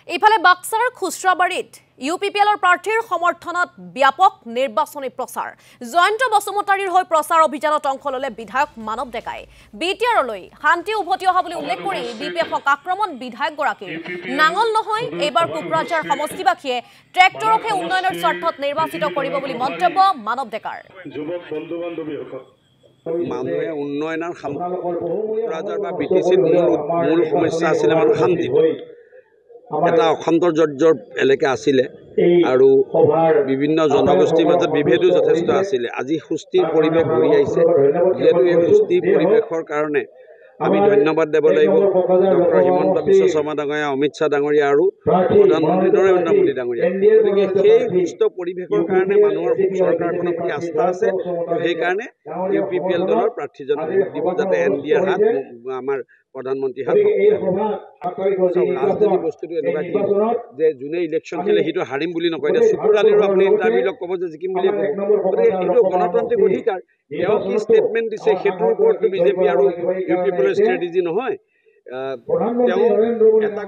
ইফালে বাক্সাৰ খুচৰাবাৰীত ইউপিপিএলৰ প্ৰাৰ্থীৰ সমৰ্থনত ব্যাপক নিৰ্বাচনী প্ৰচাৰ জয়ন্ত বসুমতাৰীৰ হৈ প্ৰচাৰ অভিযানত অংশ ললে বিধায়ক মানৱ ডেকাই বিটিআৰলৈ শান্তি উভতি অহা বুলি উল্লেখ কৰি বিপিএফক আক্ৰমণ বিধায়কগৰাকীৰ নাঙল নহয় এইবাৰ কোকৰাঝাৰ সমষ্টিবাসীয়ে ট্ৰেক্টৰকে উন্নয়নৰ স্বাৰ্থত নিৰ্বাচিত কৰিব বুলি মন্তব্য মানৱ ডেকাৰ যুৱক বন্ধু বান্ধৱীসকল মানুহে উন্নয়নৰ কোকৰাঝাৰ বা বিটিচিৰ মূল সমস্যা আছিল আমাৰ শান্তি এটা অসন্তৰ্য্যৰ এলেকা আছিলে আৰু বিভিন্ন জনগোষ্ঠীৰ মাজত বিভেদো যথেষ্ট আছিলে আজি সুস্থিৰ পৰিৱেশ ঘূৰি আহিছে যেহেতু এই সুস্থিৰ পৰিৱেশৰ কাৰণে আমি ধন্যবাদ দেব লাগিব ডক্টৰ হিমন্ত বিশ্ব শৰ্মা ডাঙৰীয়া অমিত শ্বাহ ডাঙৰীয়া আৰু প্ৰধানমন্ত্ৰী নৰেন্দ্ৰ মোদী ডাঙৰীয়া গতিকে সেই সুস্থ পৰিৱেশৰ কাৰণে মানুহৰ চৰকাৰখনৰ প্ৰতি আস্থা আছে সেইকাৰণে ইউপিপিএল দলৰ প্ৰাৰ্থীজনক ভোট দিব যাতে এনডিএৰ হাত আমাৰ প্ৰধানমন্ত্ৰী হাত ৰাজধানী বস্তুটো এনেকুৱা কি যে যোনে ইলেকশ্যন খেলে সেইটো হাৰিম বুলি নকয় এতিয়া চুকুৰালিৰো আপুনি ইণ্টাৰভিউ লগ ক'ব যে জিকিম বুলিয়ে ক'ব গতিকে এইটো গণতান্ত্ৰিক অধিকাৰ তেওঁ কি ষ্টেটমেণ্ট দিছে সেইটোৰ ওপৰতো বিজেপি আৰু ইউপিপিএলৰ ষ্ট্ৰেটেজি নহয় তেওঁ এটা